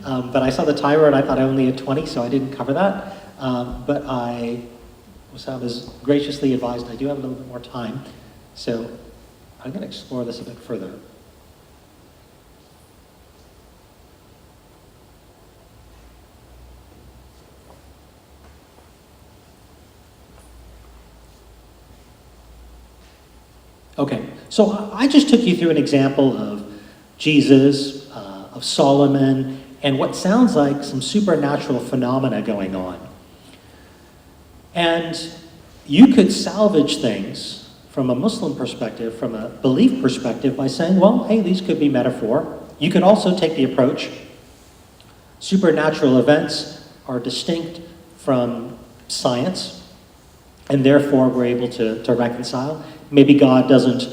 but I saw the timer and I thought I only had 20, so I didn't cover that. But I was graciously advised I do have a little bit more time, so I'm going to explore this a bit further. Okay, so I just took you through an example of Jesus, of Solomon, and what sounds like some supernatural phenomena going on. And you could salvage things from a Muslim perspective, from a belief perspective, by saying, well, hey, these could be metaphor. You could also take the approach, supernatural events are distinct from science, and therefore we're able to reconcile. Maybe God doesn't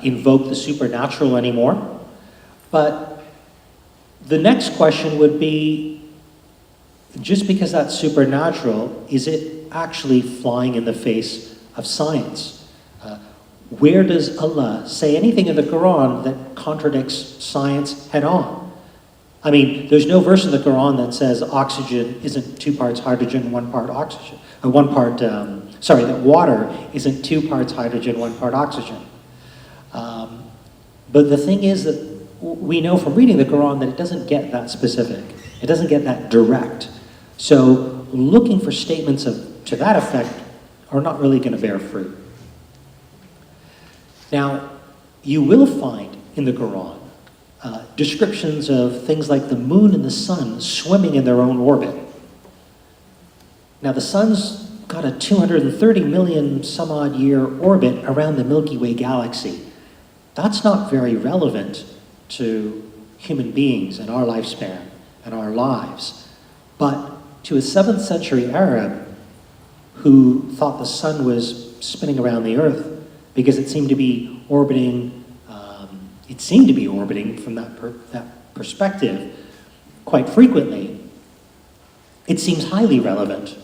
invoke the supernatural anymore. But the next question would be, just because that's supernatural, is it actually flying in the face of science? Where does Allah say anything in the Quran that contradicts science head on? I mean, there's no verse in the Quran that says oxygen isn't 2 parts hydrogen, 1 part oxygen. That water isn't 2 parts hydrogen, 1 part oxygen. But the thing is that we know from reading the Quran that it doesn't get that specific. It doesn't get that direct. So looking for statements to that effect are not really going to bear fruit. Now, you will find in the Quran descriptions of things like the moon and the sun swimming in their own orbit. Now, the sun's got a 230 million some odd year orbit around the Milky Way galaxy. That's not very relevant to human beings and our lifespan and our lives. But to a 7th century Arab who thought the sun was spinning around the earth because it seemed to be orbiting, from that perspective quite frequently, it seems highly relevant.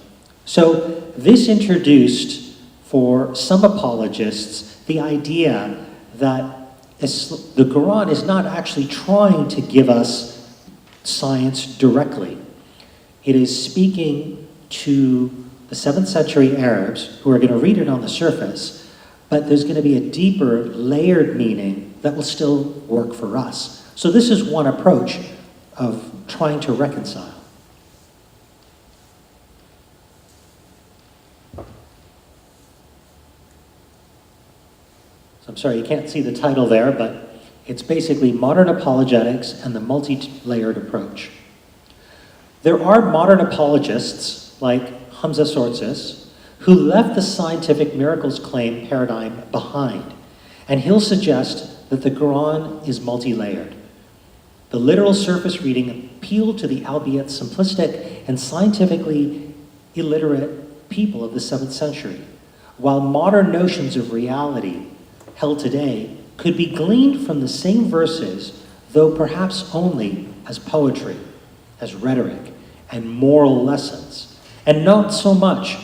So this introduced, for some apologists, the idea that the Quran is not actually trying to give us science directly. It is speaking to the 7th century Arabs who are going to read it on the surface, but there's going to be a deeper, layered meaning that will still work for us. So this is one approach of trying to reconcile. I'm sorry, you can't see the title there, but it's basically Modern Apologetics and the Multi-Layered Approach. There are modern apologists, like Hamza Sortzis, who left the scientific miracles claim paradigm behind, and he'll suggest that the Quran is multi-layered. The literal surface reading appealed to the albeit simplistic and scientifically illiterate people of the 7th century, while modern notions of reality held today could be gleaned from the same verses, though perhaps only as poetry, as rhetoric, and moral lessons, and not so much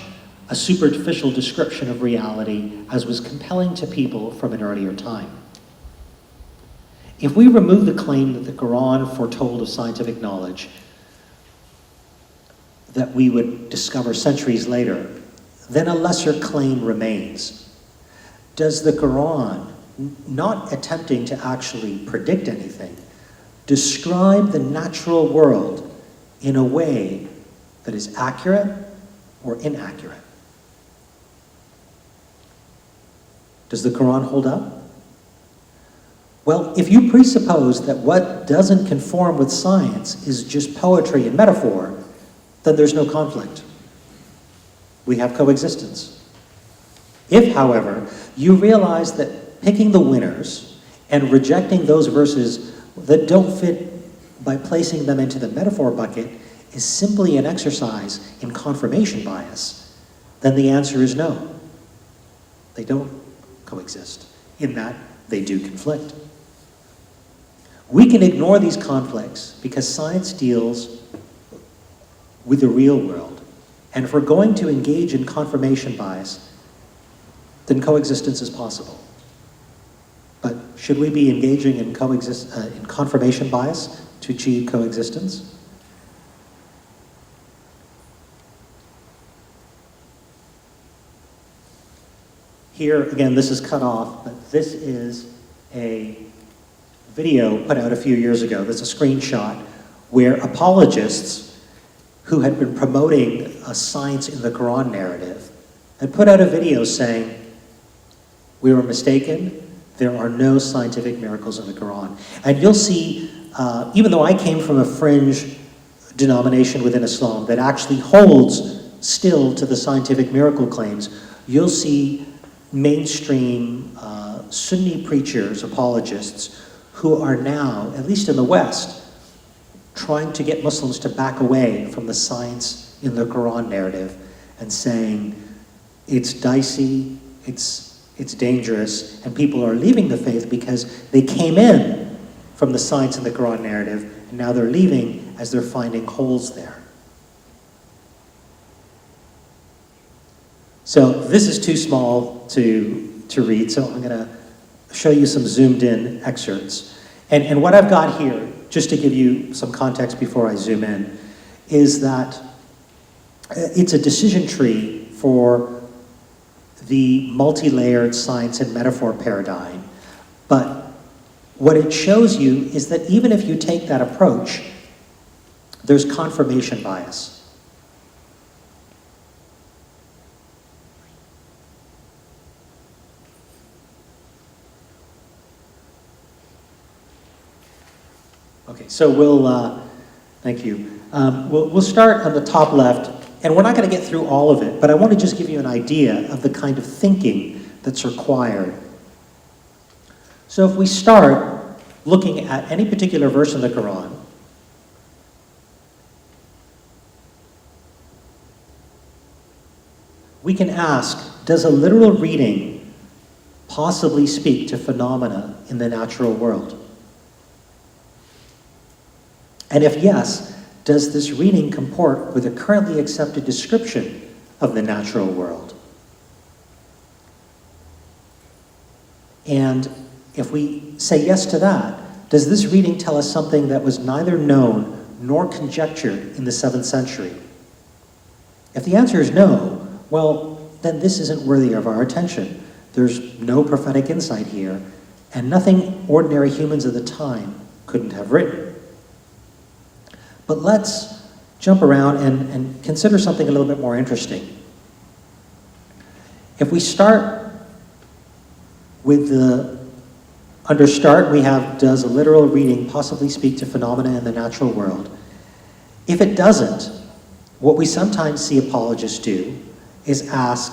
a superficial description of reality as was compelling to people from an earlier time. If we remove the claim that the Quran foretold of scientific knowledge that we would discover centuries later, then a lesser claim remains. Does the Quran, not attempting to actually predict anything, describe the natural world in a way that is accurate or inaccurate? Does the Quran hold up? Well, if you presuppose that what doesn't conform with science is just poetry and metaphor, then there's no conflict. We have coexistence. If, however, you realize that picking the winners and rejecting those verses that don't fit by placing them into the metaphor bucket is simply an exercise in confirmation bias, then the answer is no. They don't coexist, in that they do conflict. We can ignore these conflicts because science deals with the real world. And if we're going to engage in confirmation bias, then coexistence is possible. But should we be engaging in confirmation bias? to achieve coexistence? Here, again, this is cut off, but this is a video put out a few years ago. That's a screenshot where apologists who had been promoting a science in the Quran narrative had put out a video saying, we were mistaken, there are no scientific miracles in the Quran. And you'll see, even though I came from a fringe denomination within Islam that actually holds still to the scientific miracle claims, you'll see mainstream Sunni preachers, apologists, who are now, at least in the West, trying to get Muslims to back away from the science in the Quran narrative and saying it's dicey, it's dangerous, and people are leaving the faith because they came in from the science in the Quran narrative, and now they're leaving as they're finding holes there. So this is too small to read, so I'm going to show you some zoomed in excerpts. And what I've got here, just to give you some context before I zoom in, is that it's a decision tree for the multi-layered science and metaphor paradigm. But what it shows you is that even if you take that approach, there's confirmation bias. Okay, so we'll, thank you. We'll start on the top left, and we're not going to get through all of it, but I want to just give you an idea of the kind of thinking that's required. So if we start looking at any particular verse in the Quran, we can ask, does a literal reading possibly speak to phenomena in the natural world? And if yes, does this reading comport with a currently accepted description of the natural world? And if we say yes to that, does this reading tell us something that was neither known nor conjectured in the 7th century? If the answer is no, well, then this isn't worthy of our attention. There's no prophetic insight here, and nothing ordinary humans of the time couldn't have written. But let's jump around and consider something a little bit more interesting. If we start with under start, we have, does a literal reading possibly speak to phenomena in the natural world? If it doesn't, what we sometimes see apologists do is ask,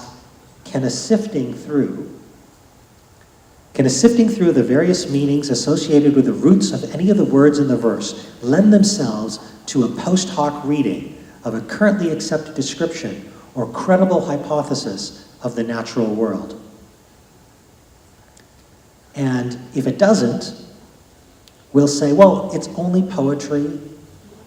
can a sifting through the various meanings associated with the roots of any of the words in the verse lend themselves to a post hoc reading of a currently accepted description or credible hypothesis of the natural world? And if it doesn't, we'll say, well, it's only poetry,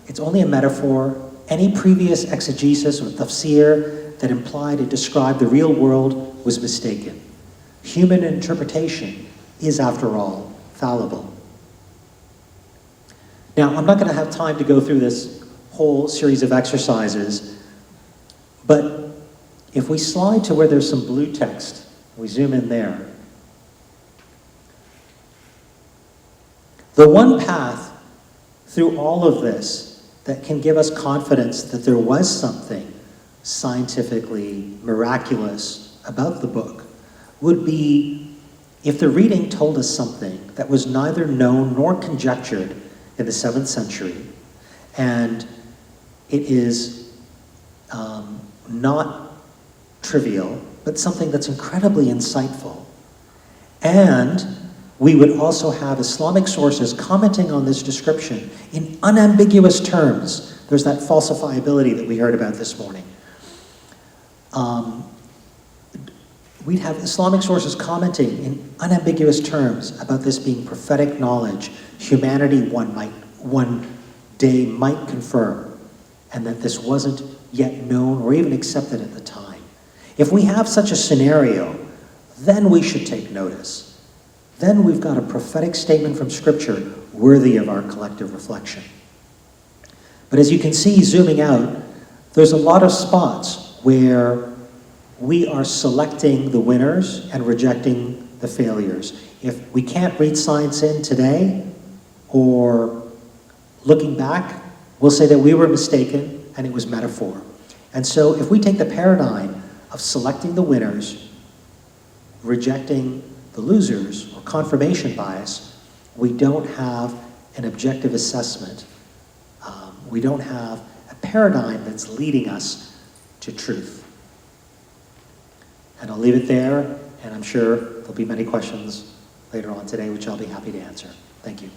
it's only a metaphor. Any previous exegesis or tafsir that implied it described the real world was mistaken. Human interpretation is, after all, fallible. Now, I'm not going to have time to go through this whole series of exercises, but if we slide to where there's some blue text, we zoom in there. The one path through all of this that can give us confidence that there was something scientifically miraculous about the book would be if the reading told us something that was neither known nor conjectured in the 7th century, and it is not trivial, but something that's incredibly insightful. And we would also have Islamic sources commenting on this description in unambiguous terms. There's that falsifiability that we heard about this morning. We'd have Islamic sources commenting in unambiguous terms about this being prophetic knowledge, humanity one day might confirm, and that this wasn't yet known or even accepted at the time. If we have such a scenario, then we should take notice. then we've got a prophetic statement from Scripture worthy of our collective reflection. But as you can see, zooming out, there's a lot of spots where we are selecting the winners and rejecting the failures. If we can't read science in today, or looking back, we'll say that we were mistaken and it was metaphor. And so if we take the paradigm of selecting the winners, rejecting the losers, or confirmation bias, we don't have an objective assessment. We don't have a paradigm that's leading us to truth. And I'll leave it there, and I'm sure there'll be many questions later on today, which I'll be happy to answer. Thank you.